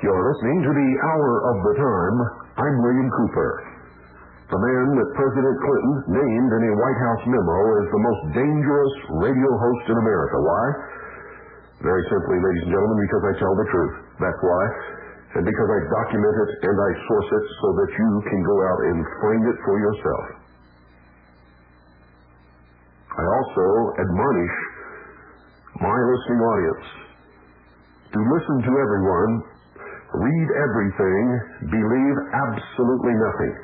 You're listening to the Hour of the Time. I'm William Cooper. The man that President Clinton named in a White House memo as the most dangerous radio host in America. Why? Very simply, ladies and gentlemen, because I tell the truth. That's why. And because I document it and I source it so that you can go out and find it for yourself. I also admonish my listening audience to listen to everyone, read everything, believe absolutely nothing.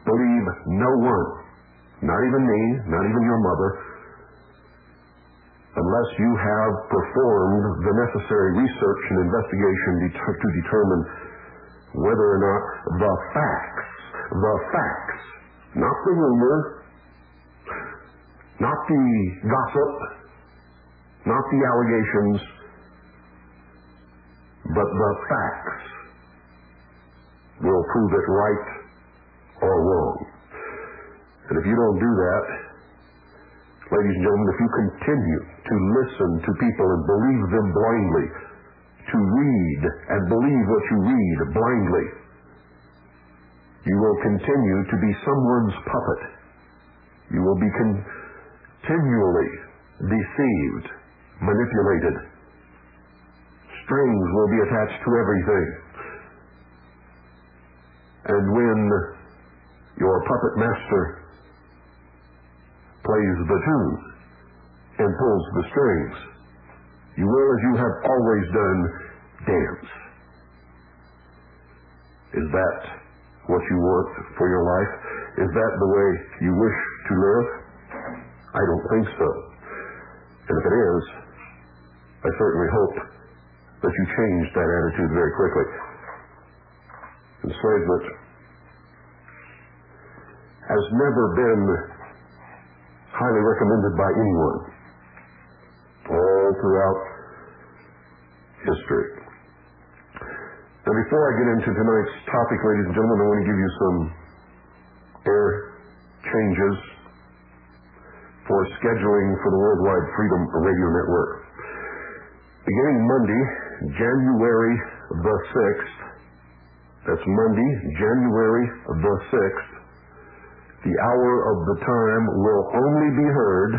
Believe no one, not even me, not even your mother, unless you have performed the necessary research and investigation to determine whether or not the facts, not the rumor, not the gossip, not the allegations, but the facts will prove it right or wrong. And if you don't do that, ladies and gentlemen, if you continue to listen to people and believe them blindly, to read and believe what you read blindly, you will continue to be someone's puppet. You will be continually deceived, manipulated. Strings will be attached to everything. And when your puppet master plays the tune and pulls the strings, you will, as you have always done, dance. Is that what you want for your life? Is that the way you wish to live? I don't think so. And if it is, I certainly hope that you change that attitude very quickly. Enslavement has never been highly recommended by anyone all throughout history. Now, before I get into tonight's topic, ladies and gentlemen, I want to give you some air changes for scheduling for the Worldwide Freedom Radio Network. Beginning Monday, January the 6th, that's Monday, January the 6th, the Hour of the Time will only be heard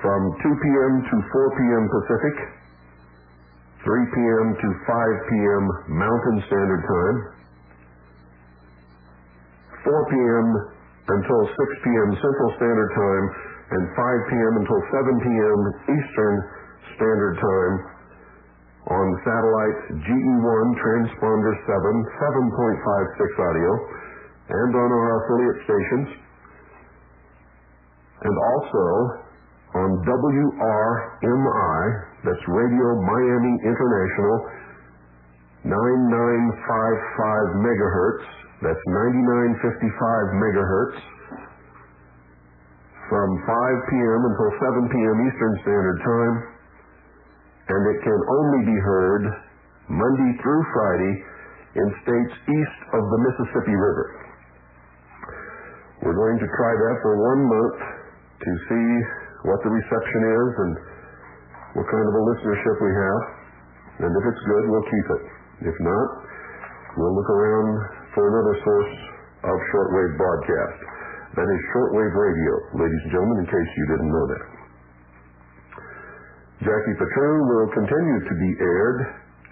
from 2 p.m. to 4 p.m. Pacific, 3 p.m. to 5 p.m. Mountain Standard Time, 4 p.m. until 6 p.m. Central Standard Time, and 5 p.m. until 7 p.m. Eastern Standard Time on satellite GE1 transponder 7.56 audio, and on our affiliate stations, and also on WRMI, that's Radio Miami International, 9955 megahertz, that's 9955 megahertz, from 5 p.m. until 7 p.m. Eastern Standard Time, and it can only be heard Monday through Friday in states east of the Mississippi River. We're going to try that for 1 month to see what the reception is and what kind of a listenership we have. And if it's good, we'll keep it. If not, we'll look around for another source of shortwave broadcast. That is shortwave radio, ladies and gentlemen, in case you didn't know that. Jackie Petru will continue to be aired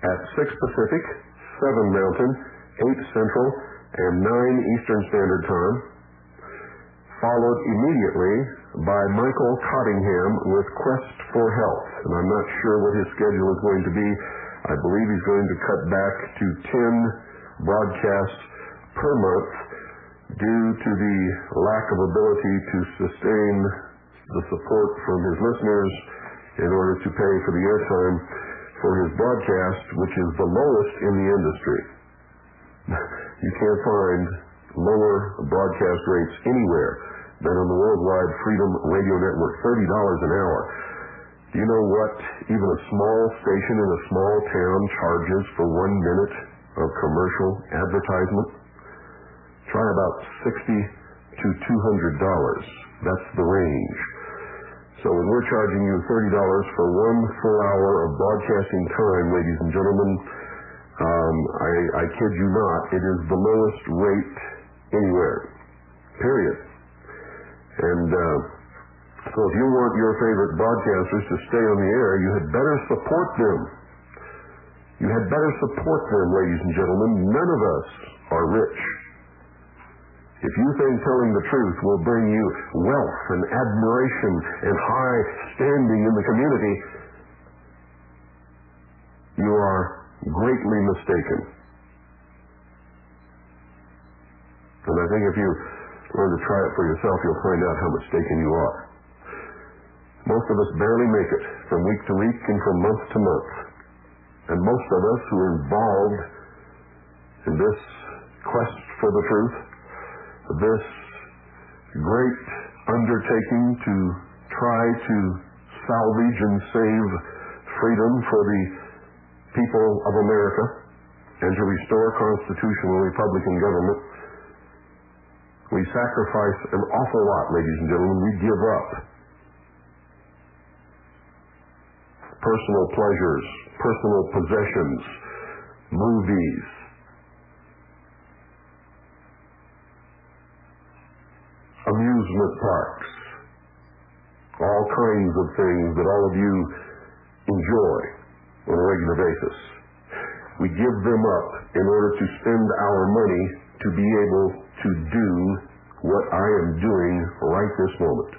at 6 Pacific, 7 Mountain, 8 Central, and 9 Eastern Standard Time, followed immediately by Michael Cottingham with Quest for Health. And I'm not sure what his schedule is going to be. I believe he's going to cut back to 10 broadcasts per month due to the lack of ability to sustain the support from his listeners in order to pay for the airtime for his broadcast, which is the lowest in the industry. You can't find lower broadcast rates anywhere than on the Worldwide Freedom Radio Network, $30 an hour. Do you know what even a small station in a small town charges for 1 minute of commercial advertisement? Try about $60 to $200. That's the range. So when we're charging you $30 for 1 full hour of broadcasting time, ladies and gentlemen, I kid you not, it is the lowest rate anywhere, period. And so if you want your favorite broadcasters to stay on the air, you had better support them. You had better support them, ladies and gentlemen. None of us are rich. If you think telling the truth will bring you wealth and admiration and high standing in the community, you are greatly mistaken. And I think if you learn to try it for yourself, you'll find out how mistaken you are. Most of us barely make it from week to week and from month to month. And most of us who are involved in this quest for the truth, this great undertaking to try to salvage and save freedom for the people of America and to restore constitutional Republican government, we sacrifice an awful lot, ladies and gentlemen. We give up personal pleasures, personal possessions, movies, amusement parks, all kinds of things that all of you enjoy on a regular basis. We give them up in order to spend our money to be able to do what I am doing right this moment.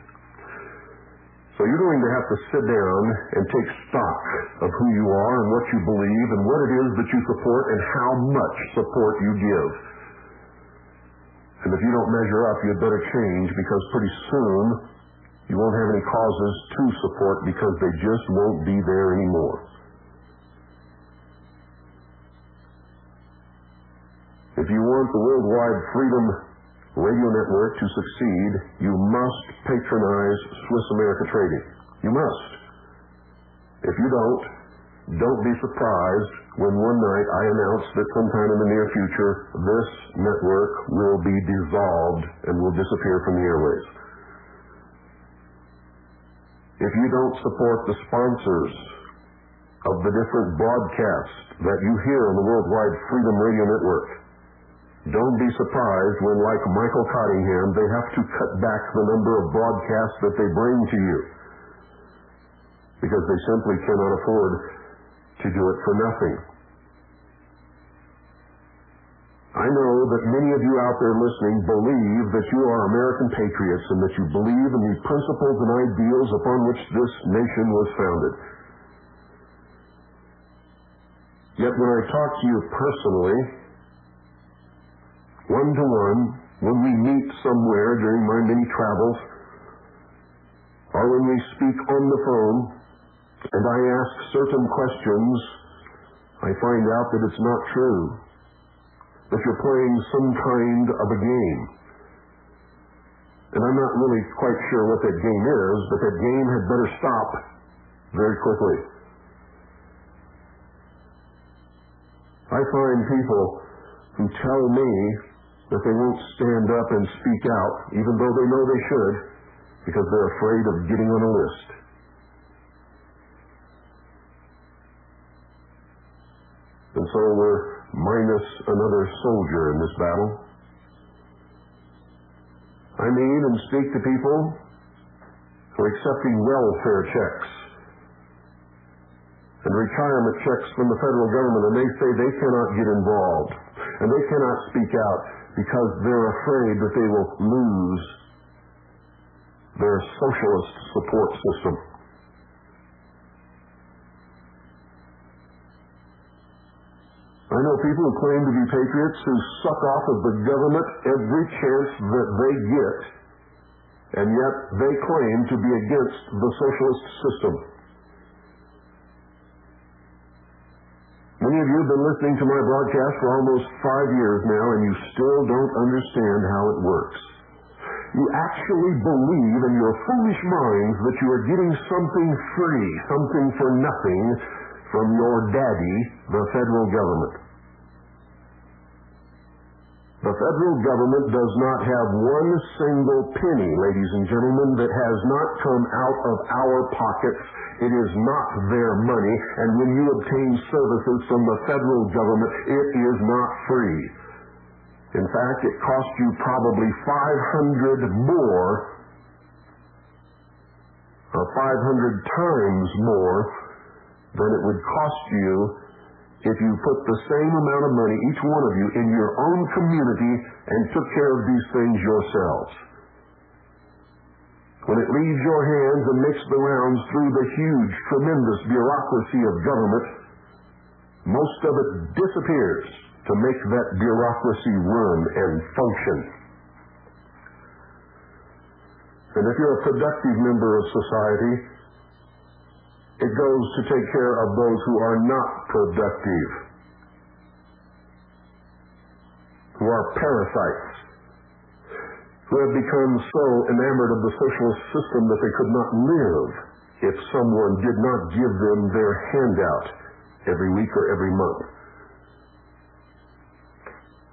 So you're going to have to sit down and take stock of who you are and what you believe and what it is that you support and how much support you give. And if you don't measure up, you'd better change, because pretty soon you won't have any causes to support because they just won't be there anymore. If you want the Worldwide Freedom Radio Network to succeed, you must patronize Swiss America Trading. You must. If you don't be surprised when one night I announce that sometime in the near future this network will be dissolved and will disappear from the airwaves. If you don't support the sponsors of the different broadcasts that you hear on the Worldwide Freedom Radio Network, don't be surprised when, like Michael Cottingham, they have to cut back the number of broadcasts that they bring to you, because they simply cannot afford to do it for nothing. I know that many of you out there listening believe that you are American patriots and that you believe in the principles and ideals upon which this nation was founded. Yet when I talk to you personally, one-to-one, when we meet somewhere during my many travels, or when we speak on the phone, and I ask certain questions, I find out that it's not true, that you're playing some kind of a game. And I'm not really quite sure what that game is, but that game had better stop very quickly. I find people who tell me that they won't stand up and speak out, even though they know they should, because they're afraid of getting on a list. And so we're minus another soldier in this battle. I mean and speak to people who are accepting welfare checks and retirement checks from the federal government, and they say they cannot get involved and they cannot speak out because they're afraid that they will lose their socialist support system. I know people who claim to be patriots who suck off of the government every chance that they get, and yet they claim to be against the socialist system. Many of you have been listening to my broadcast for almost 5 years now, and you still don't understand how it works. You actually believe in your foolish minds that you are getting something free, something for nothing, from your daddy, the federal government. The federal government does not have one single penny, ladies and gentlemen, that has not come out of our pockets. It is not their money, and when you obtain services from the federal government, it is not free. In fact, it costs you probably 500 more, or 500 times more than it would cost you if you put the same amount of money, each one of you, in your own community and took care of these things yourselves. When it leaves your hands and makes the rounds through the huge, tremendous bureaucracy of government, most of it disappears to make that bureaucracy run and function. And if you're a productive member of society, it goes to take care of those who are not productive, who are parasites, who have become so enamored of the socialist system that they could not live if someone did not give them their handout every week or every month.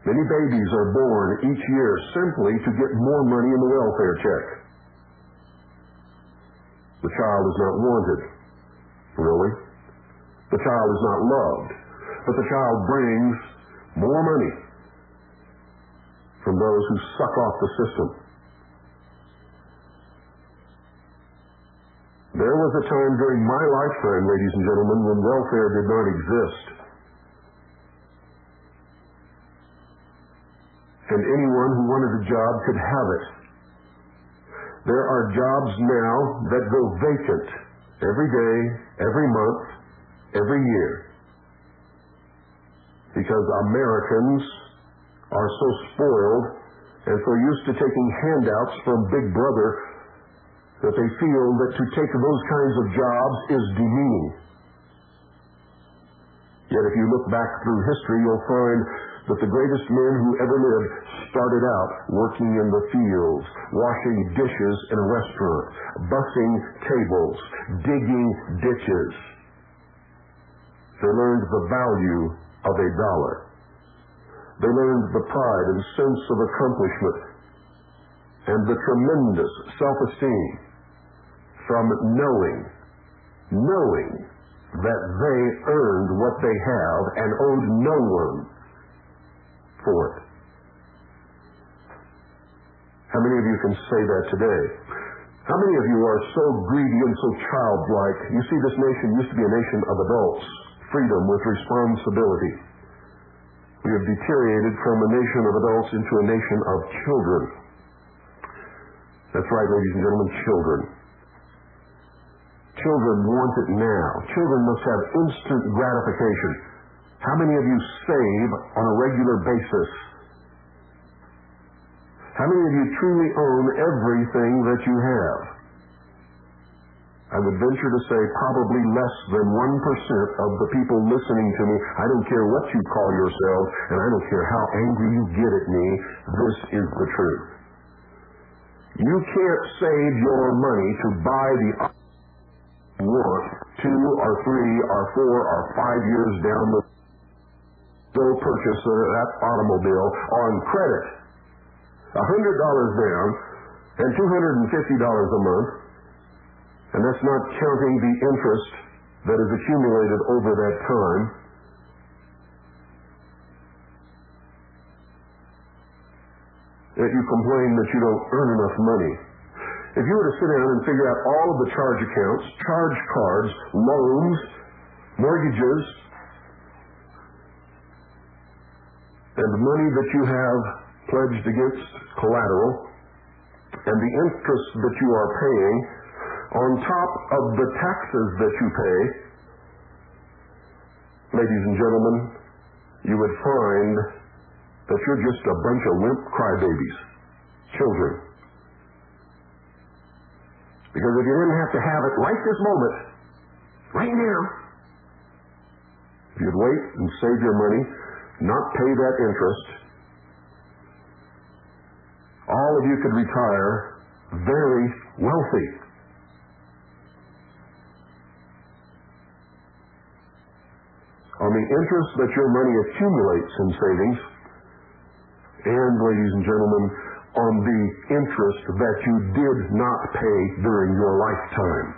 Many babies are born each year simply to get more money in the welfare check. The child is not wanted, really. The child is not loved, but the child brings more money from those who suck off the system. There was a time during my lifetime, ladies and gentlemen, when welfare did not exist. And anyone who wanted a job could have it. There are jobs now that go vacant every day, every month, every year. Because Americans are so spoiled and so used to taking handouts from Big Brother that they feel that to take those kinds of jobs is demeaning. Yet if you look back through history, you'll find that the greatest men who ever lived started out working in the fields, washing dishes in a restaurant, bussing tables, digging ditches. They learned the value of a dollar. They learned the pride and sense of accomplishment and the tremendous self-esteem from knowing that they earned what they have and owed no one for it. How many of you can say that today? How many of you are so greedy and so childlike? You see, this nation used to be a nation of adults, freedom with responsibility. We have deteriorated from a nation of adults into a nation of children. That's right, ladies and gentlemen, children. Children want it now. Children must have instant gratification. How many of you save on a regular basis? How many of you truly own everything that you have? I would venture to say probably less than 1% of the people listening to me. I don't care what you call yourselves, and I don't care how angry you get at me. This is the truth. You can't save your money to buy the you want 2 or 3 or 4 or 5 years down the road. Purchase that automobile on credit. $100 down and $250 a month. And that's not counting the interest that is accumulated over that time. Yet you complain that you don't earn enough money. If you were to sit down and figure out all of the charge accounts, charge cards, loans, mortgages, and the money that you have pledged against collateral, and the interest that you are paying, on top of the taxes that you pay, ladies and gentlemen, you would find that you're just a bunch of limp crybabies, children. Because if you didn't have to have it right this moment, right now, if you'd wait and save your money, not pay that interest, all of you could retire very wealthy. On the interest that your money accumulates in savings, and, ladies and gentlemen, on the interest that you did not pay during your lifetime.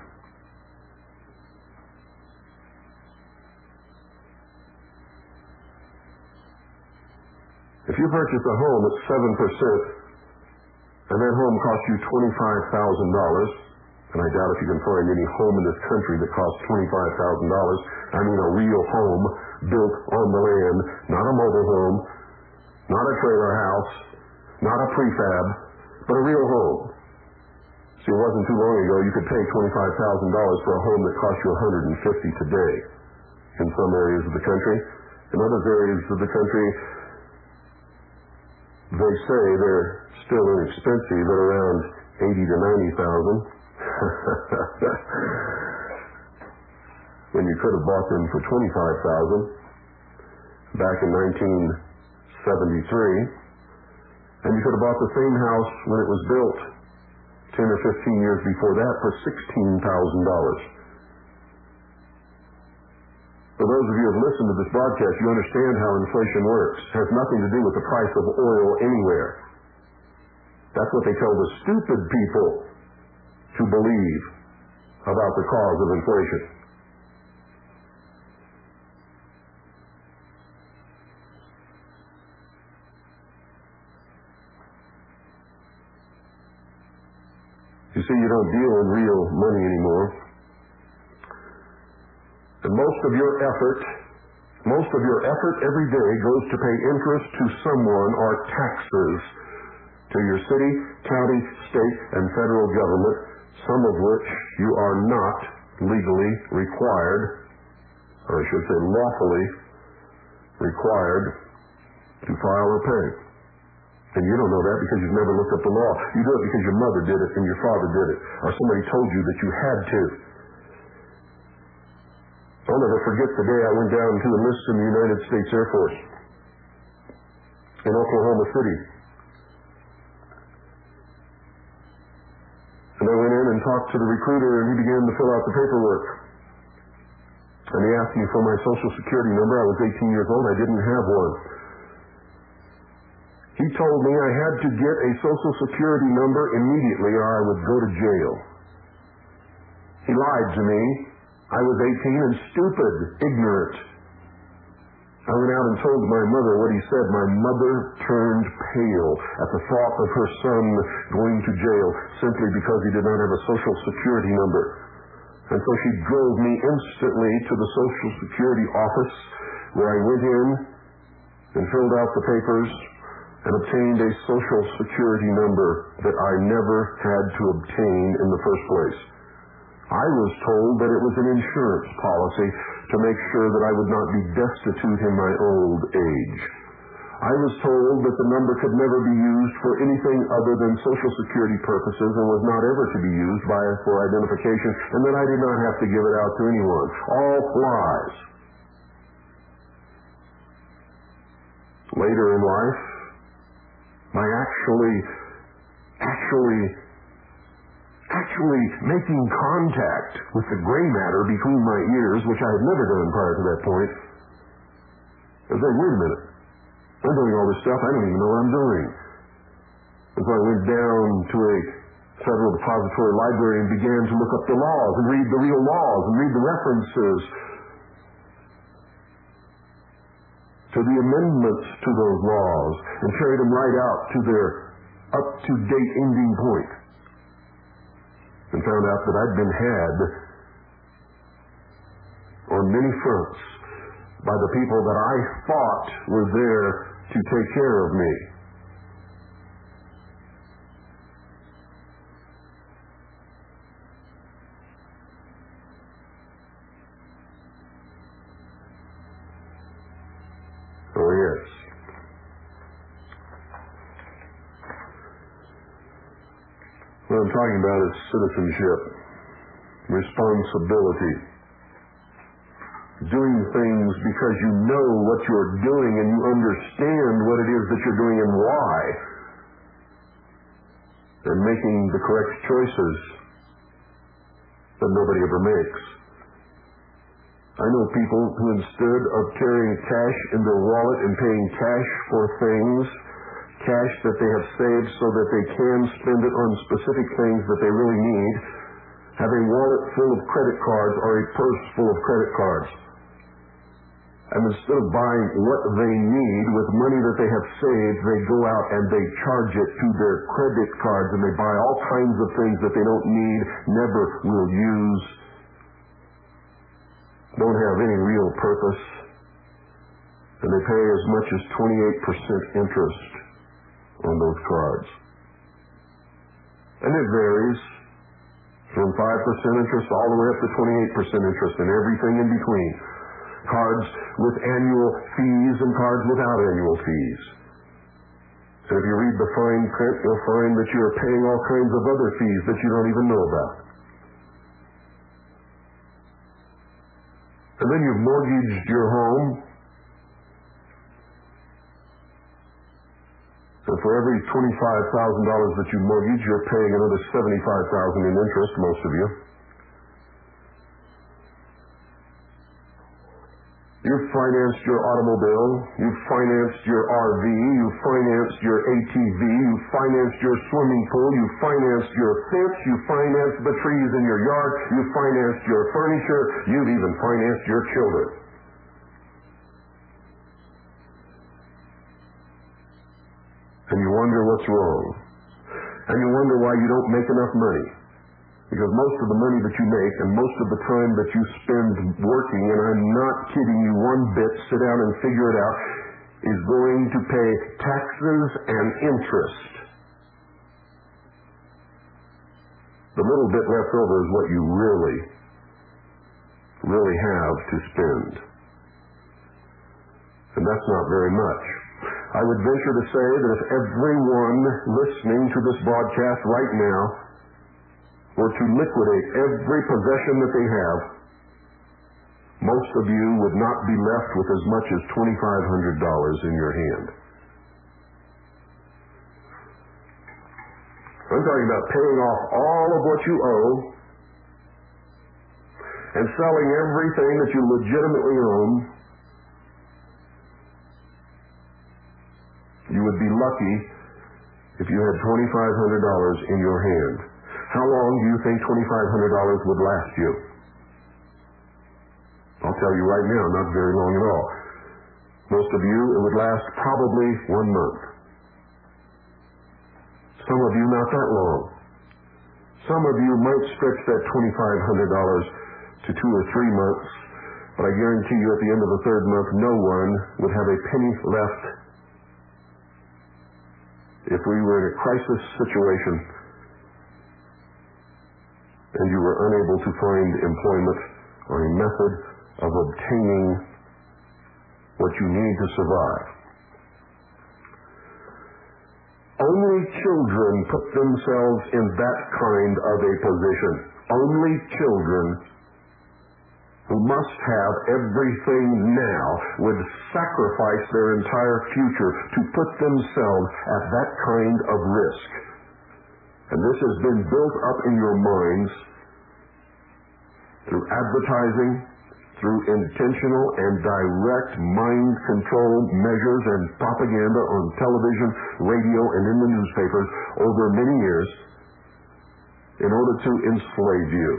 If you purchase a home at 7%, and that home costs you $25,000, and I doubt if you can find any home in this country that costs $25,000, I mean a real home built on the land, not a mobile home, not a trailer house, not a prefab, but a real home. See, it wasn't too long ago you could pay $25,000 for a home that cost you $150 today in some areas of the country. In other areas of the country, they say they're still inexpensive at around $80,000 to $90,000. When you could have bought them for $25,000 back in 1973. And you could have bought the same house when it was built 10 or 15 years before that for $16,000. For those of you who have listened to this broadcast, you understand how inflation works. It has nothing to do with the price of oil anywhere. That's what they tell the stupid people to believe about the cause of inflation. You see, you don't deal in real money anymore. And most of your effort every day goes to pay interest to someone or taxes to your city, county, state, and federal government, some of which you are not legally required, or I should say lawfully required, to file or pay. And you don't know that because you've never looked up the law. You do it because your mother did it and your father did it, or somebody told you that you had to. I'll never forget the day I went down to enlist in the United States Air Force in Oklahoma City. And I went in and talked to the recruiter, and he began to fill out the paperwork. And he asked me for my Social Security number. I was 18 years old. I didn't have one. He told me I had to get a Social Security number immediately or I would go to jail. He lied to me. I was 18 and stupid, ignorant. I went out and told my mother what he said. My mother turned pale at the thought of her son going to jail simply because he did not have a Social Security number. And so she drove me instantly to the Social Security office, where I went in and filled out the papers and obtained a Social Security number that I never had to obtain in the first place. I was told that it was an insurance policy to make sure that I would not be destitute in my old age. I was told that the number could never be used for anything other than Social Security purposes and was not ever to be used for identification, and that I did not have to give it out to anyone. All lies. Later in life, by actually making contact with the gray matter between my ears, which I had never done prior to that point, I was like, wait a minute, I'm doing all this stuff, I don't even know what I'm doing. And so I went down to a Federal Depository Library and began to look up the laws and read the real laws and read the references to the amendments to those laws and carried them right out to their up-to-date ending point. And found out that I'd been had on many fronts by the people that I thought were there to take care of me. Oh, yes. What I'm talking about is citizenship, responsibility, doing things because you know what you're doing and you understand what it is that you're doing and why, and making the correct choices that nobody ever makes. I know people who, instead of carrying cash in their wallet and paying cash for things, cash that they have saved so that they can spend it on specific things that they really need, have a wallet full of credit cards or a purse full of credit cards. And instead of buying what they need with money that they have saved, they go out and they charge it to their credit cards and they buy all kinds of things that they don't need, never will use, don't have any real purpose, and they pay as much as 28% interest on those cards. And it varies from 5% interest all the way up to 28% interest and everything in between. Cards with annual fees and cards without annual fees. And if you read the fine print, you'll find that you are paying all kinds of other fees that you don't even know about. And then you've mortgaged your home, and for every $25,000 that you mortgage, you're paying another $75,000 in interest, most of you. You've financed your automobile, you've financed your RV, you've financed your ATV, you've financed your swimming pool, you've financed your fence, you've financed the trees in your yard, you've financed your furniture, you've even financed your children. And you wonder what's wrong. And you wonder why you don't make enough money. Because most of the money that you make and most of the time that you spend working, and I'm not kidding you one bit, sit down and figure it out, is going to pay taxes and interest. The little bit left over is what you really have to spend. And that's not very much. I would venture to say that if everyone listening to this broadcast right now were to liquidate every possession that they have, most of you would not be left with as much as $2,500 in your hand. I'm talking about paying off all of what you owe and selling everything that you legitimately own. You would be lucky if you had $2,500 in your hand. How long do you think $2,500 would last you? I'll tell you right now, not very long at all. Most of you, it would last probably 1 month. Some of you, not that long. Some of you might stretch that $2,500 to 2 or 3 months, but I guarantee you at the end of the 3rd month, no one would have a penny left. If we were in a crisis situation and you were unable to find employment or a method of obtaining what you need to survive. Only children put themselves in that kind of a position. Only children who must have everything now would sacrifice their entire future to put themselves at that kind of risk. And this has been built up in your minds through advertising, through intentional and direct mind control measures and propaganda on television, radio, and in the newspapers over many years in order to enslave you.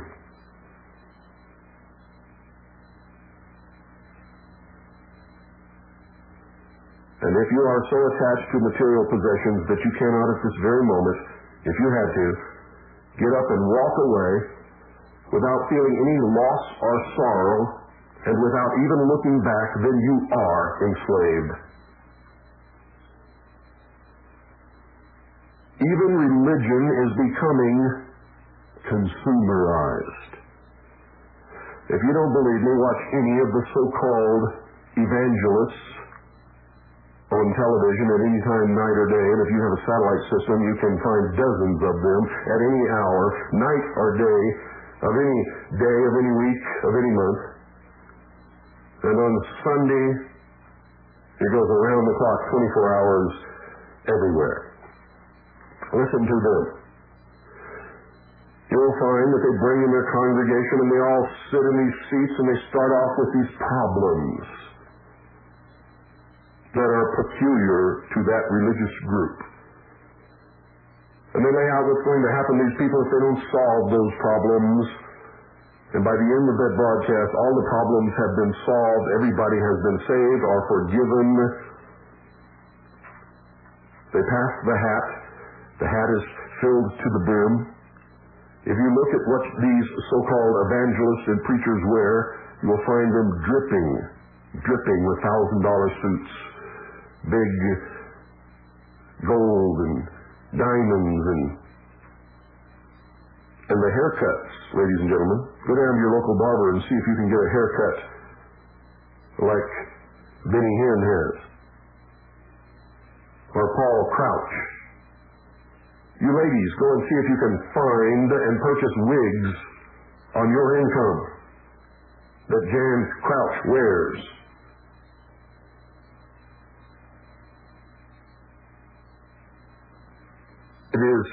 And if you are so attached to material possessions that you cannot at this very moment, if you had to, get up and walk away without feeling any loss or sorrow, and without even looking back, then you are enslaved. Even religion is becoming consumerized. If you don't believe me, watch any of the so-called evangelists on television at any time, night or day, and if you have a satellite system, you can find dozens of them at any hour, night or day, of any week, of any month. And on Sunday, it goes around the clock, 24 hours, everywhere. Listen to them. You'll find that they bring in their congregation and they all sit in these seats and they start off with these problems that are peculiar to that religious group. And they lay out what's going to happen to these people if they don't solve those problems. And by the end of that broadcast, all the problems have been solved, everybody has been saved or forgiven. They pass the hat. The hat is filled to the brim. If you look at what these so-called evangelists and preachers wear, you will find them dripping with $1,000 suits, big gold and diamonds and the haircuts, ladies and gentlemen. Go down to your local barber and see if you can get a haircut like Benny Hinn has, or Paul Crouch. You ladies, go and see if you can find and purchase wigs on your income that Jan Crouch wears. It is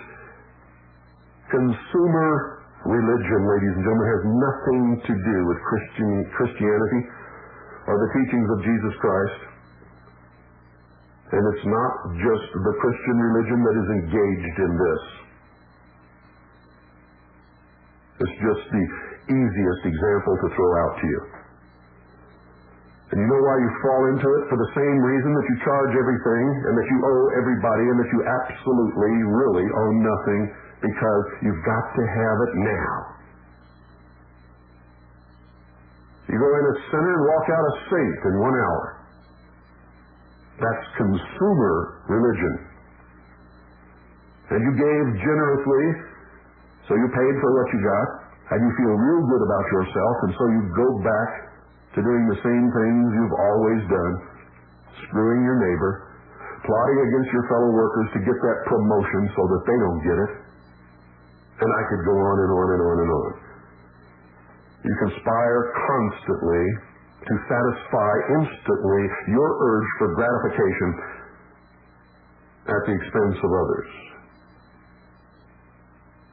consumer religion, ladies and gentlemen. It has nothing to do with Christianity or the teachings of Jesus Christ. And it's not just the Christian religion that is engaged in this. It's just the easiest example to throw out to you. And you know why you fall into it? For the same reason that you charge everything and that you owe everybody and that you absolutely, really owe nothing, because you've got to have it now. You go in a center and walk out a safe in 1 hour. That's consumer religion. And you gave generously, so you paid for what you got, and you feel real good about yourself, and so you go back to doing the same things you've always done, screwing your neighbor, plotting against your fellow workers to get that promotion so that they don't get it. And I could go on and on and on and on. You conspire constantly to satisfy instantly your urge for gratification at the expense of others,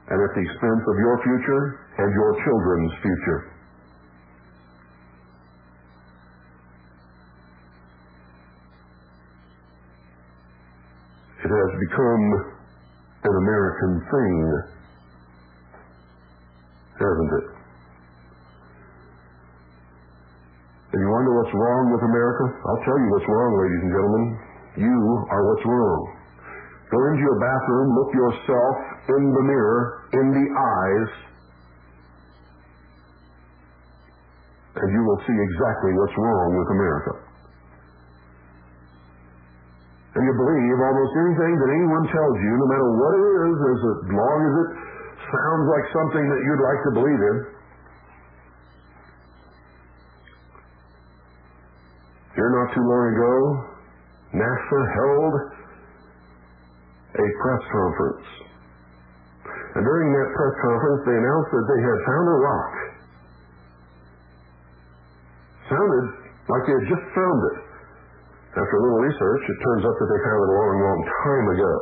and at the expense of your future and your children's future. It has become an American thing, hasn't it? And you wonder what's wrong with America? I'll tell you what's wrong, ladies and gentlemen. You are what's wrong. Go into your bathroom, look yourself in the mirror, in the eyes, and you will see exactly what's wrong with America. And you believe almost anything that anyone tells you, no matter what it is, as long as it sounds like something that you'd like to believe in. Here not too long ago, NASA held a press conference. And during that press conference, they announced that they had found a rock. Sounded like they had just found it. After a little research, it turns out that they found it a long, long time ago.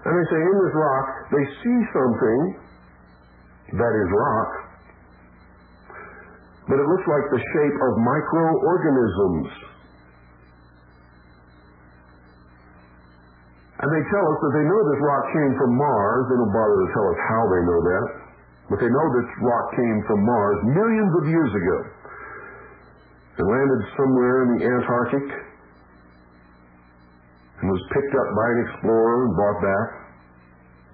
And they say in this rock, they see something that is rock, but it looks like the shape of microorganisms. And they tell us that they know this rock came from Mars. They don't bother to tell us how they know that, but they know this rock came from Mars millions of years ago. It landed somewhere in the Antarctic and was picked up by an explorer and brought back.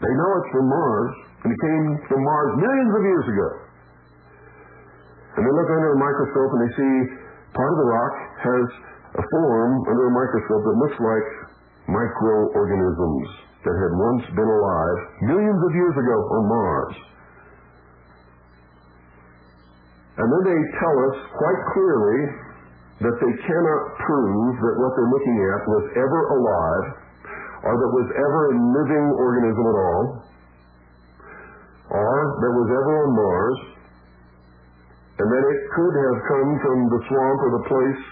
They know it's from Mars, and it came from Mars millions of years ago. And they look under a microscope and they see part of the rock has a form under a microscope that looks like microorganisms that had once been alive millions of years ago on Mars. And then they tell us quite clearly that they cannot prove that what they're looking at was ever alive, or that was ever a living organism at all, or that was ever on Mars, and that it could have come from the swamp or the place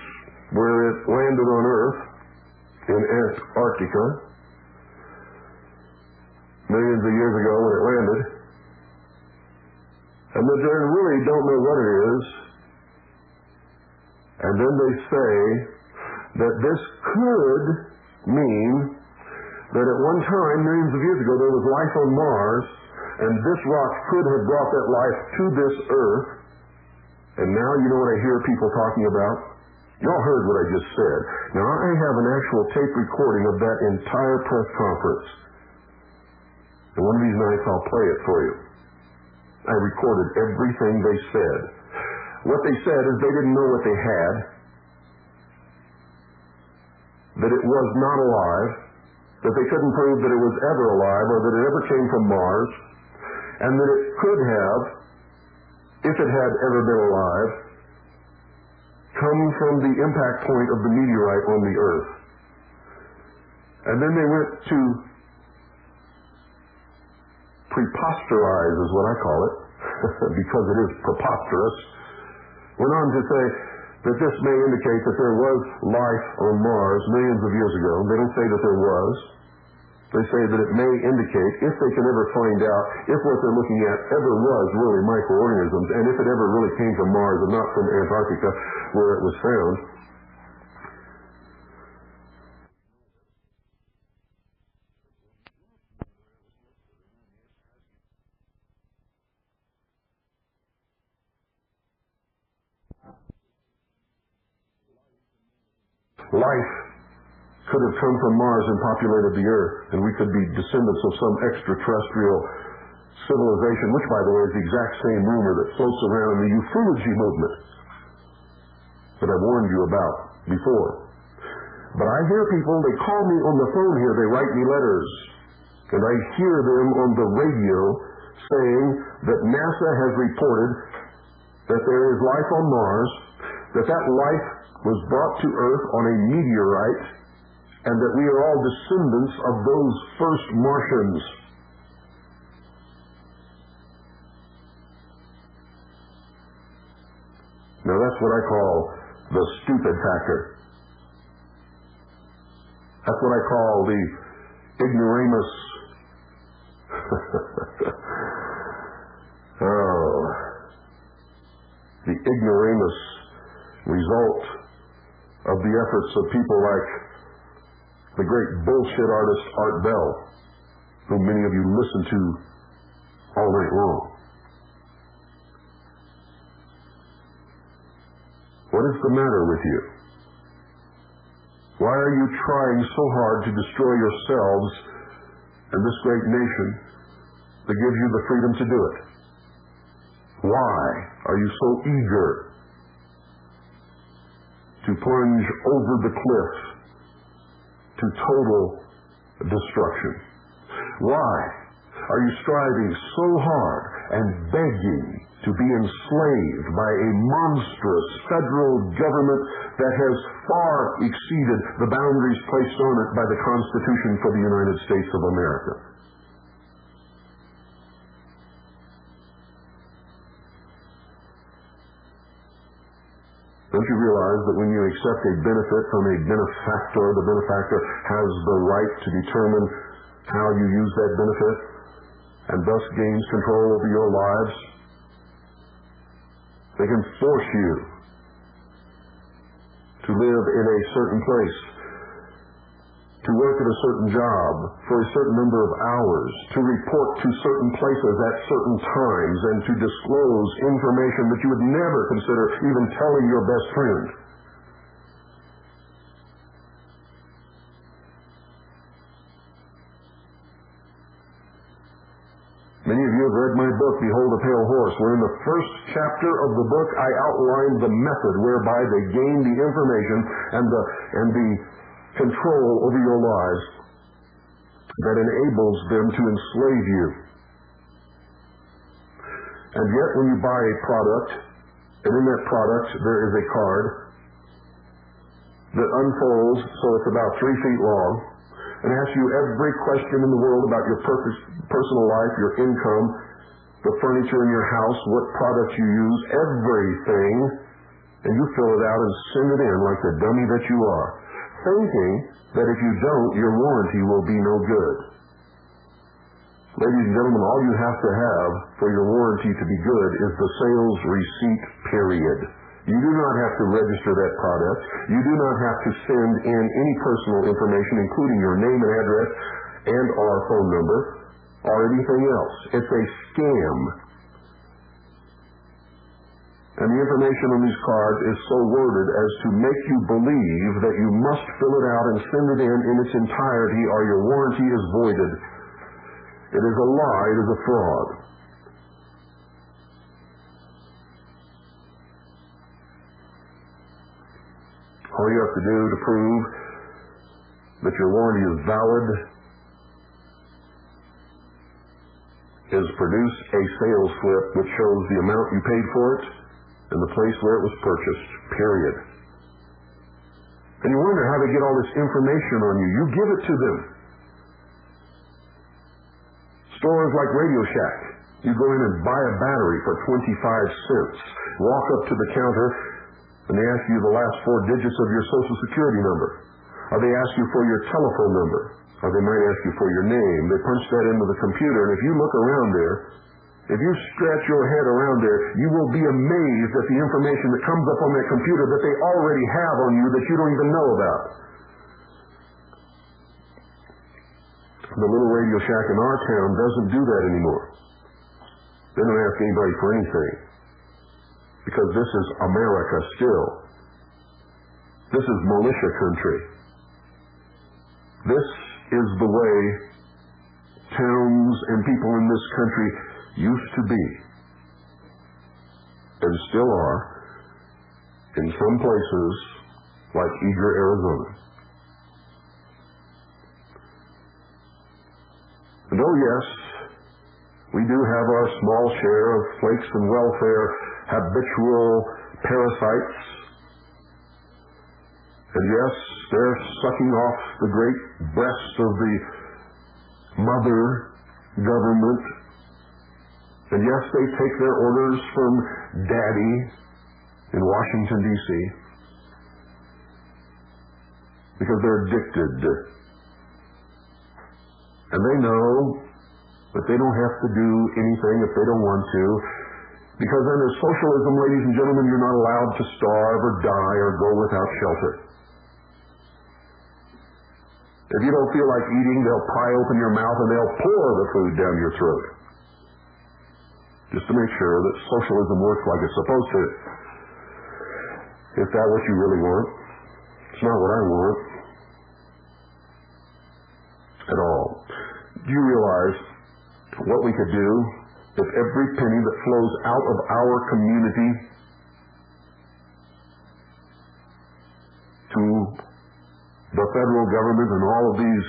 where it landed on Earth in Antarctica millions of years ago when it landed, and that they really don't know what it is. And then they say, that this could mean that at one time, millions of years ago, there was life on Mars, and this rock could have brought that life to this Earth. And now you know what I hear people talking about? Y'all heard what I just said. Now I have an actual tape recording of that entire press conference. And one of these nights I'll play it for you. I recorded everything they said. What they said is they didn't know what they had, that it was not alive, that they couldn't prove that it was ever alive or that it ever came from Mars, and that it could have, if it had ever been alive, come from the impact point of the meteorite on the Earth. And then they went to preposturize, is what I call it, because it is preposterous, went on to say that this may indicate that there was life on Mars millions of years ago. They don't say that there was. They say that it may indicate, if they can ever find out if what they're looking at ever was really microorganisms, and if it ever really came from Mars and not from Antarctica where it was found. Life could have come from Mars and populated the Earth, and we could be descendants of some extraterrestrial civilization, which, by the way, is the exact same rumor that floats around in the ufology movement that I warned you about before. But I hear people, they call me on the phone here, they write me letters, and I hear them on the radio saying that NASA has reported that there is life on Mars, that that life was brought to Earth on a meteorite, and that we are all descendants of those first Martians. Now that's what I call the stupid factor. That's what I call the ignoramus. The ignoramus result of the efforts of people like the great bullshit artist Art Bell, whom many of you listen to all night long. What is the matter with you? Why are you trying so hard to destroy yourselves and this great nation that gives you the freedom to do it? Why are you so eager to plunge over the cliff to total destruction? Why are you striving so hard and begging to be enslaved by a monstrous federal government that has far exceeded the boundaries placed on it by the Constitution for the United States of America? Don't you realize that when you accept a benefit from a benefactor, the benefactor has the right to determine how you use that benefit and thus gains control over your lives? They can force you to live in a certain place, to work at a certain job for a certain number of hours, to report to certain places at certain times, and to disclose information that you would never consider even telling your best friend. Many of you have read my book, Behold a Pale Horse, where in the first chapter of the book I outlined the method whereby they gain the information and the control over your lives that enables them to enslave you. And yet when you buy a product, and in that product there is a card that unfolds so it's about 3 feet long, and asks you every question in the world about your personal life, your income, the furniture in your house, what products you use, everything, and you fill it out and send it in like the dummy that you are, thinking that if you don't, your warranty will be no good. Ladies and gentlemen, all you have to have for your warranty to be good is the sales receipt, period. You do not have to register that product. You do not have to send in any personal information, including your name and address and or phone number or anything else. It's a scam. And the information on these cards is so worded as to make you believe that you must fill it out and send it in its entirety or your warranty is voided. It is a lie. It is a fraud. All you have to do to prove that your warranty is valid is produce a sales slip which shows the amount you paid for it and the place where it was purchased, period. And you wonder how they get all this information on you. You give it to them. Stores like Radio Shack, you go in and buy a battery for 25 cents, walk up to the counter, and they ask you the last 4 digits of your Social Security number. Or they ask you for your telephone number. Or they might ask you for your name. They punch that into the computer, and if you look around there, if you scratch your head around there, you will be amazed at the information that comes up on that computer that they already have on you that you don't even know about. The little Radio Shack in our town doesn't do that anymore. They don't ask anybody for anything. Because this is America still. This is militia country. This is the way towns and people in this country used to be, and still are, in some places like Eager, Arizona. And oh yes, we do have our small share of flakes and welfare, habitual parasites. And yes, they're sucking off the great breast of the mother government. And yes, they take their orders from Daddy in Washington, D.C. because they're addicted. And they know that they don't have to do anything if they don't want to, because under socialism, ladies and gentlemen, you're not allowed to starve or die or go without shelter. If you don't feel like eating, they'll pry open your mouth and they'll pour the food down your throat, just to make sure that socialism works like it's supposed to. Is that what you really want? It's not what I want at all. Do you realize what we could do if every penny that flows out of our community to the federal government and all of these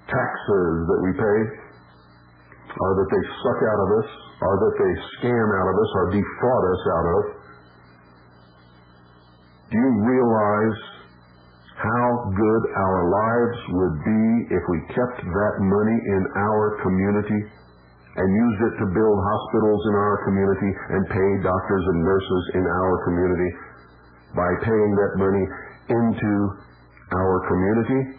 taxes that we pay, or that they suck out of us, or that they scam out of us, or defraud us out of? Do you realize how good our lives would be if we kept that money in our community and used it to build hospitals in our community and pay doctors and nurses in our community by paying that money into our community?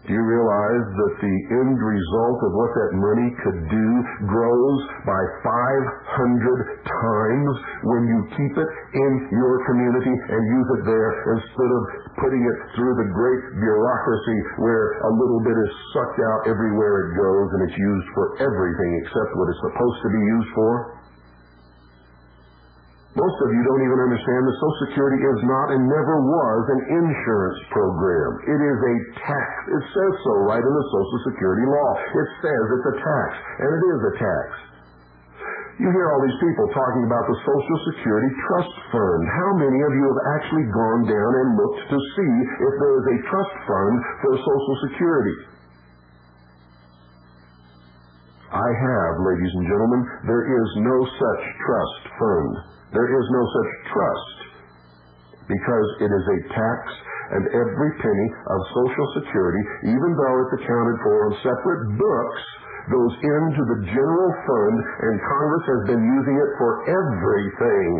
Do you realize that the end result of what that money could do grows by 500 times when you keep it in your community and use it there instead of putting it through the great bureaucracy where a little bit is sucked out everywhere it goes and it's used for everything except what it's supposed to be used for? Most of you don't even understand that Social Security is not and never was an insurance program. It is a tax. It says so right in the Social Security law. It says it's a tax, and it is a tax. You hear all these people talking about the Social Security Trust Fund. How many of you have actually gone down and looked to see if there is a trust fund for Social Security? I have, ladies and gentlemen. There is no such trust fund. There is no such trust because it is a tax, and every penny of Social Security, even though it's accounted for on separate books, goes into the general fund, and Congress has been using it for everything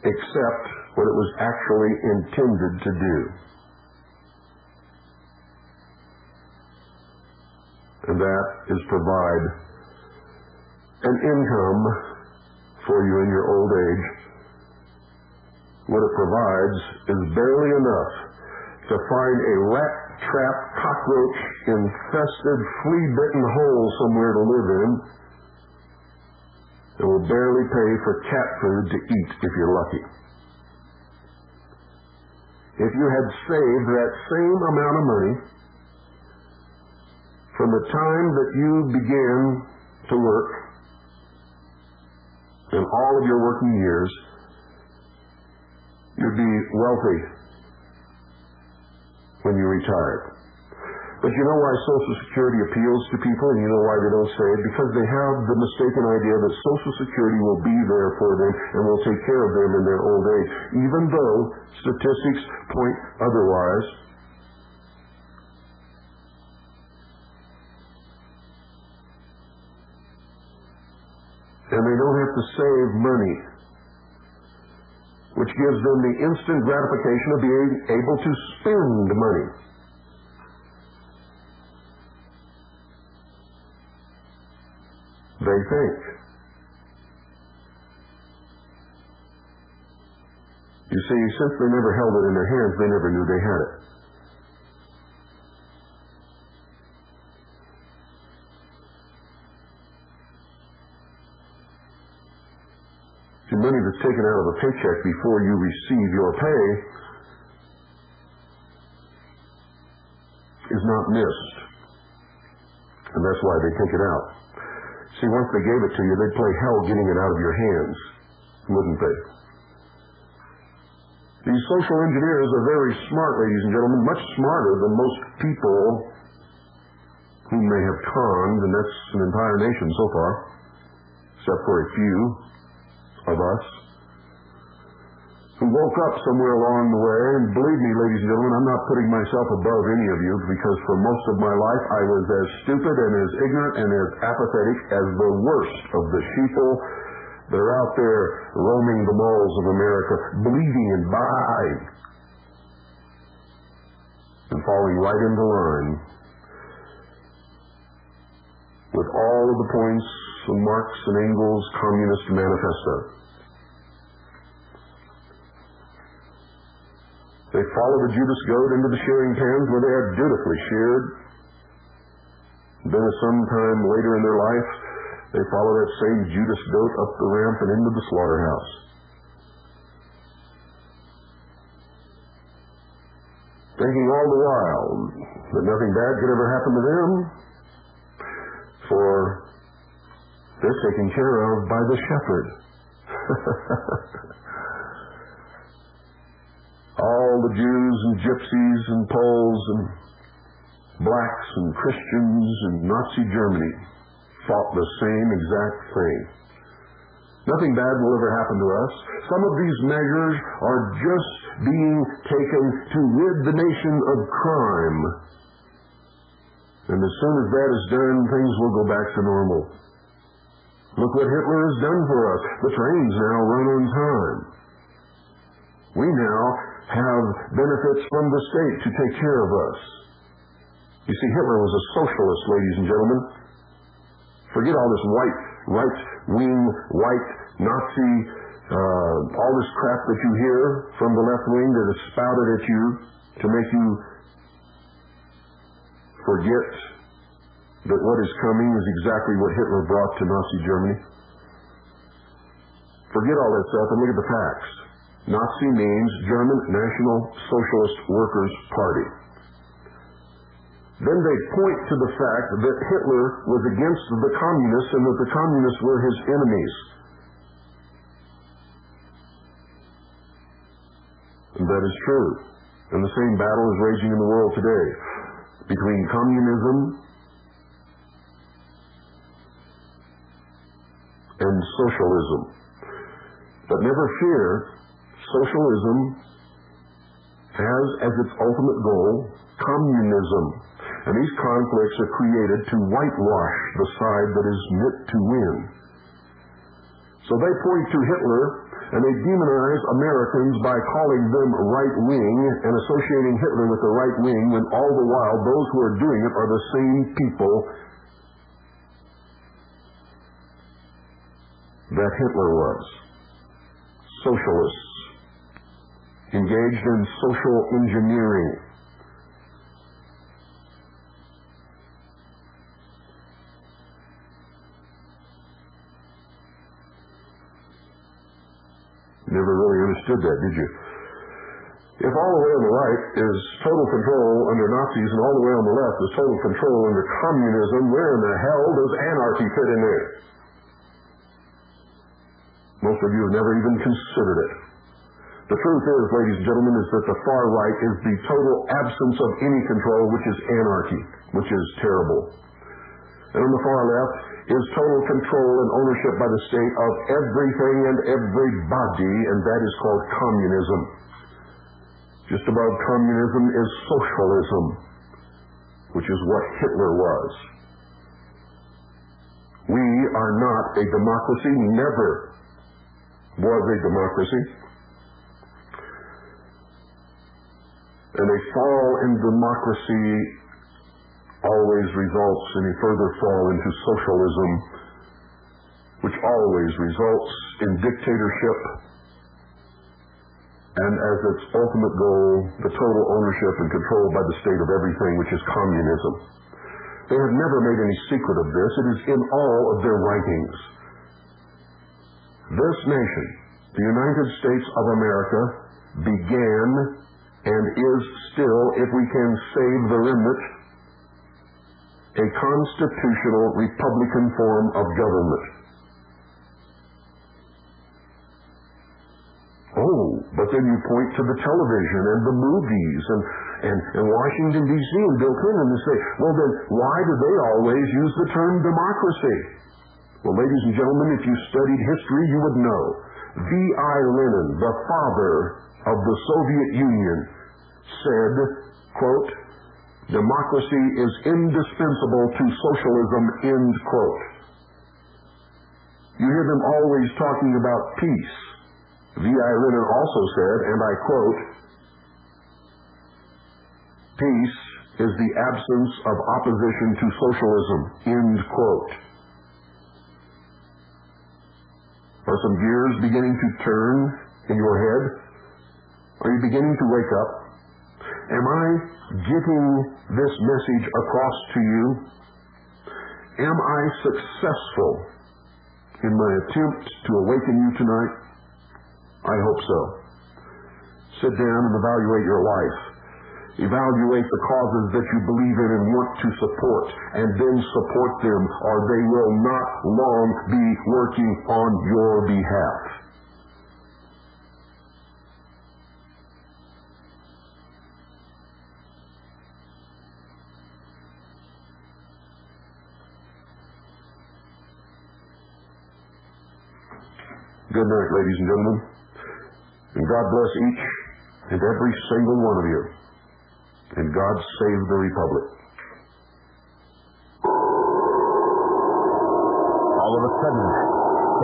except what it was actually intended to do. and that is provide an income for you in your old age. What it provides is barely enough to find a rat-trapped, cockroach-infested, flea-bitten hole somewhere to live in. It will barely pay for cat food to eat if you're lucky. If you had saved that same amount of money from the time that you began to work in all of your working years, you'd be wealthy when you retired. But you know why Social Security appeals to people, and you know why they don't say it? Because they have the mistaken idea that Social Security will be there for them and will take care of them in their old age, even though statistics point otherwise. And they don't have to save money, which gives them the instant gratification of being able to spend money. They think. You see, since they never held it in their hands, they never knew they had it. The money that's taken out of a paycheck before you receive your pay is not missed. And that's why they take it out. See, once they gave it to you, they'd play hell getting it out of your hands, wouldn't they? These social engineers are very smart, ladies and gentlemen, much smarter than most people whom they have conned, and that's an entire nation so far, except for a few of us who woke up somewhere along the way. And believe me, ladies and gentlemen, I'm not putting myself above any of you, because for most of my life I was as stupid and as ignorant and as apathetic as the worst of the sheeple that are out there roaming the malls of America, bleeding and dying and falling right into line with all of the points of Marx and Engels' Communist Manifesto. They follow the Judas goat into the shearing pens where they are dutifully sheared. Then at some time later in their life, they follow that same Judas goat up the ramp and into the slaughterhouse. Thinking all the while that nothing bad could ever happen to them, for they're taken care of by the shepherd. All the Jews and gypsies and Poles and blacks and Christians in Nazi Germany fought the same exact thing. Nothing bad will ever happen to us. Some of these measures are just being taken to rid the nation of crime. And as soon as that is done, things will go back to normal. Look what Hitler has done for us. The trains now run on time. We now have benefits from the state to take care of us. You see, Hitler was a socialist, ladies and gentlemen. Forget all this right-wing, white Nazi, all this crap that you hear from the left wing that is spouted at you to make you forget that what is coming is exactly what Hitler brought to Nazi Germany. Forget all that stuff and look at the facts. Nazi means German National Socialist Workers' Party. Then they point to the fact that Hitler was against the communists and that the communists were his enemies. And that is true. And the same battle is raging in the world today between communism and socialism. But never fear, socialism has as its ultimate goal communism. And these conflicts are created to whitewash the side that is meant to win. So they point to Hitler And they demonize Americans by calling them right-wing and associating Hitler with the right wing, when all the while those who are doing it are the same people that Hitler was. Socialists, engaged in social engineering. Never really understood that, did you? If all the way on the right is total control under Nazis and all the way on the left is total control under communism, where in the hell does anarchy fit in there? Most of you have never even considered it. The truth is, ladies and gentlemen, is that the far right is the total absence of any control, which is anarchy, which is terrible. And on the far left is total control and ownership by the state of everything and everybody, and that is called communism. Just above communism is socialism, which is what Hitler was. We are not a democracy, never was a democracy. And a fall in democracy always results in a further fall into socialism, which always results in dictatorship, and as its ultimate goal, the total ownership and control by the state of everything, which is communism. They have never made any secret of this. It is in all of their writings. This nation, the United States of America, began and is still, if we can save the remnant, a constitutional republican form of government. Oh, but then you point to the television and the movies and Washington, D.C. and Bill Clinton and say, well then, why do they always use the term democracy? Well, ladies and gentlemen, if you studied history, you would know. V.I. Lenin, the father of the Soviet Union, said, quote, democracy is indispensable to socialism, end quote. You hear them always talking about peace. V.I. Lenin also said, and I quote, peace is the absence of opposition to socialism, end quote. Are some gears beginning to turn in your head? Are you beginning to wake up? Am I getting this message across to you? Am I successful in my attempt to awaken you tonight? I hope so. Sit down and evaluate your life. Evaluate the causes that you believe in and want to support, and then support them, or they will not long be working on your behalf. Good night, ladies and gentlemen. And God bless each and every single one of you. And God save the Republic. All of a sudden,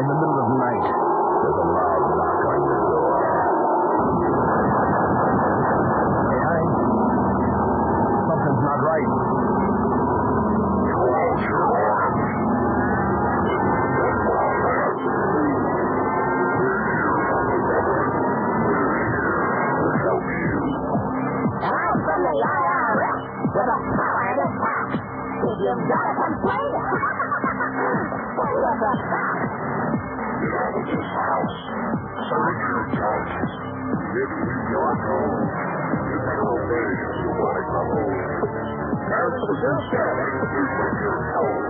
in the middle of the night, there's a loud knock on your door. Hey, honey, something's not right. Close your eyes. From the IRS with a power to attack. If you've got a complaint, what is the fact? Get out of this house. Sign your taxes. Live with your home. You can obey if you want to go. That's the good stuff. Live with your home.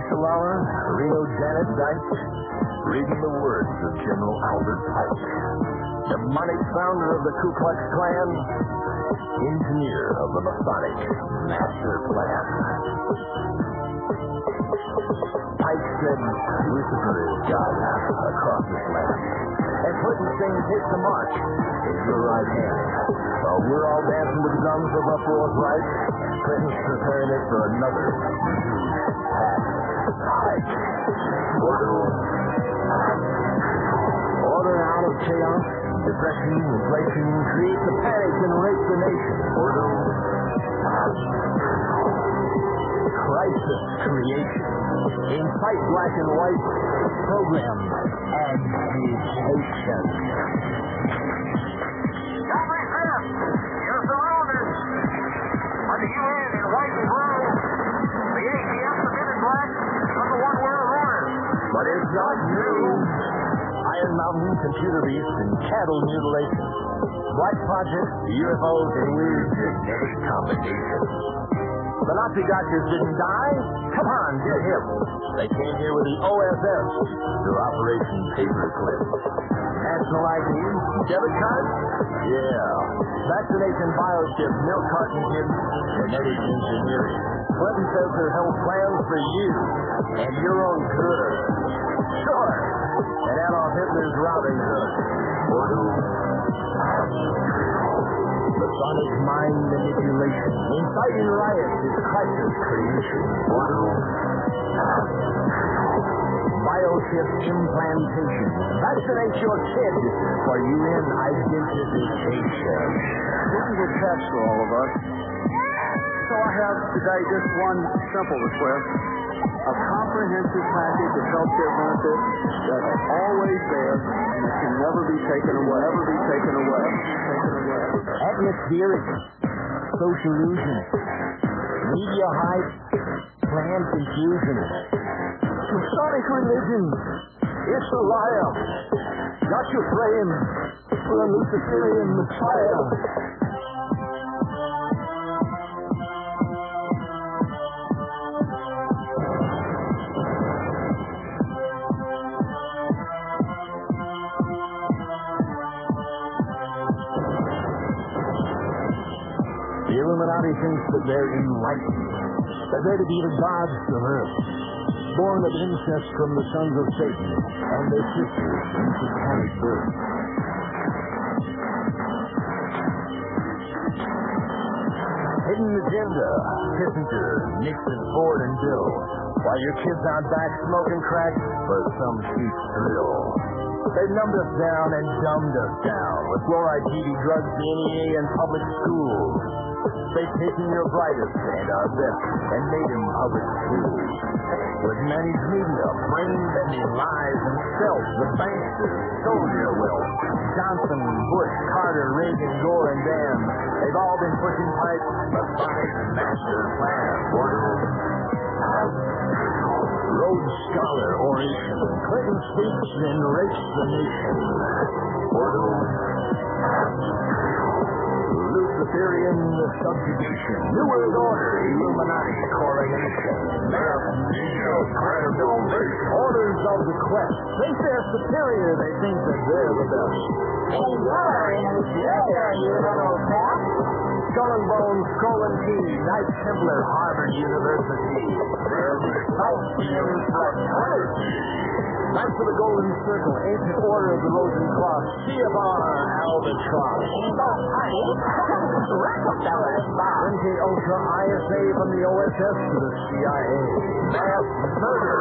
Salala, Reno Janet Dyke, reading the words of General Albert Pike, demonic founder of the Ku Klux Klan, engineer of the Masonic Master Plan. Pike said Lucifer is God across this land. and Clinton sings Hit the March in your right hand. While we're all dancing to the drums of uproar's right, Clinton's preparing it for another huge hike. Order out of chaos, depression, inflation, create the panic and rape the nation. Crisis creation. Incite black and white. Program agitation. You're surrounded by the UN in white and blue. The ATF submitted black on the one world order. But it's not new. Iron Mountain, computer beasts, and cattle mutilation. Black projects, UFOs, and weird genetic combinations. The Nazi doctors didn't die. Come on, get him. They came here with the OSS through Operation Paperclip. National ID, debit card? Yeah. Vaccination biochip, milk carton kids, genetic engineering. Clinton says their health plans for you and your own good. Sure. And Adolf Hitler's Robin Hood. Masonic mind manipulation. Inciting riots is crisis creation. Biochip implantation. Vaccinate your kid for UN identification. This is a test for all of us. So I have today just one simple request. A comprehensive package of health care benefits that are always there and that can never be taken away. Atmospheric, social illusion, media hype, planned confusion, Masonic religion, it's a liar. Got you praying for a Luciferian Messiah. The Illuminati thinks that they're enlightened, that they're to be the gods of earth, born of incest from the sons of Satan and their sisters in satanic birth. Hidden agenda, Kissinger, Nixon, Ford, and Bill, while your kids out back smoking crack for some cheap thrill. They've numbed us down and dumbed us down with fluoride, TV, drugs, DNA, and public schools. They've taken your brightest and our best and made them public schools. With managed media, brain-bending lies and stealth, the banksters stole your wealth. Johnson, Bush, Carter, Reagan, Gore, and Dan, they've all been pushing pipes beside the master plan. Rhodes Scholar oration, Clinton speaks and rapes the nation. Luciferian subjugation, New World Order, Illuminati coronation, mass media credibility, orders of the quest. Think they're superior, they think that they're the best. And you're inferior, you little pet. Skull and Bones, Skull and Key, Knight Templar, Harvard University. They're the Southfield fraternity. Knights of the Golden Circle, Ancient Order of the Rose and Cross, CFR, Albatross. Rockefeller's boss. MK Ultra, ISA from the OSS to the CIA. Mass murder.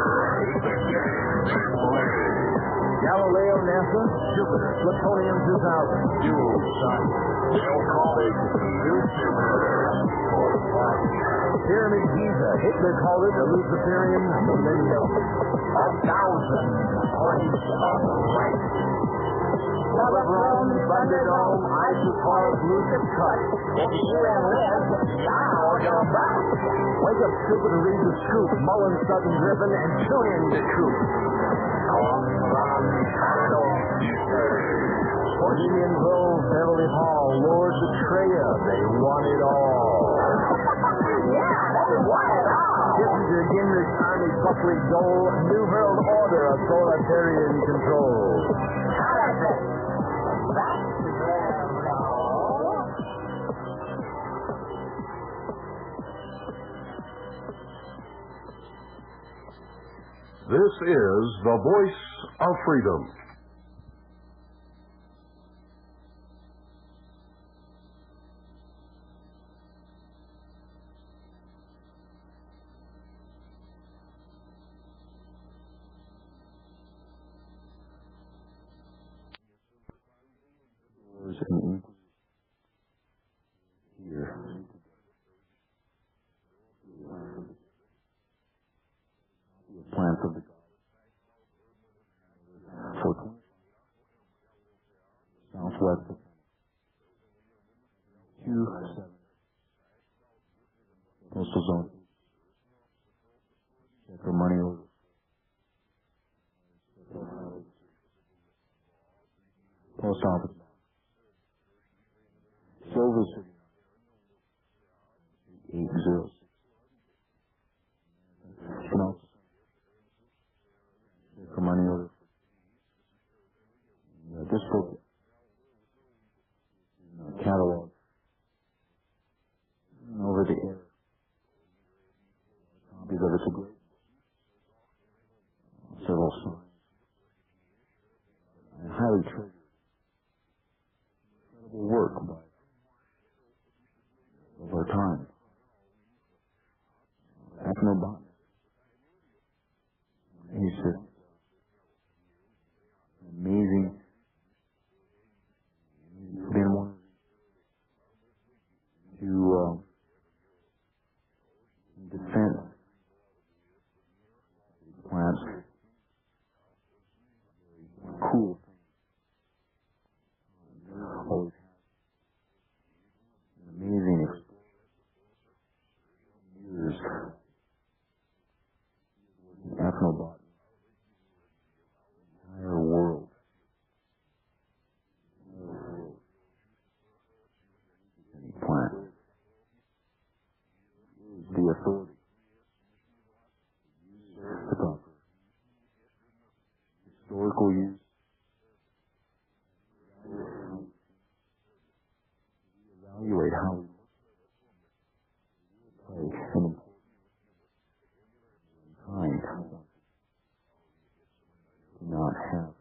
Galileo, NASA, Jupiter, Plutonium 2000, Dual Sun. They'll call it Lucifer. Pyramid Giza, Hitler called it a Luciferian millennium. 1,000 points of light. Telephone, Thunderdome, Isopars, Lucid Cut. If you and live, now you're back. Wake up, stupid, and read the scoop. Mullen, Sutton, Griffin, and tune in to Troop. Bohemian Grove, Beverly Hall, Lord Betrayer, they want it all. Yeah, they want it all. Kissinger, Gingrich, Army, Buckley, Dole, New World Order, authoritarian control. How does it? That's the This is the voice of freedom. plants of the for southwest of 27 postal zone. Check for money order. Post office. Silver City. 806. And also check for money order. This book catalog over the air. Copies of it's a great several signs. And highly treasured. Incredible work of our time. Ethnobotany. He said, amazing. Been one to defend plants. Cool. Always amazing years. Ethnobotany. Entire world. Plant. The authority. The proper. Historical use. Evaluate how we play an important kind. Do not have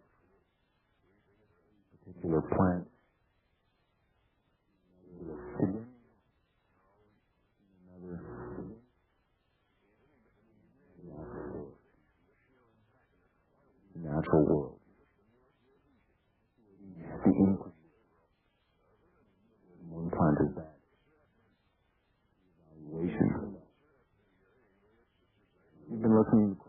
particular plant. Again, another natural world. The increase. One plant is bad. Evaluation. You've been listening to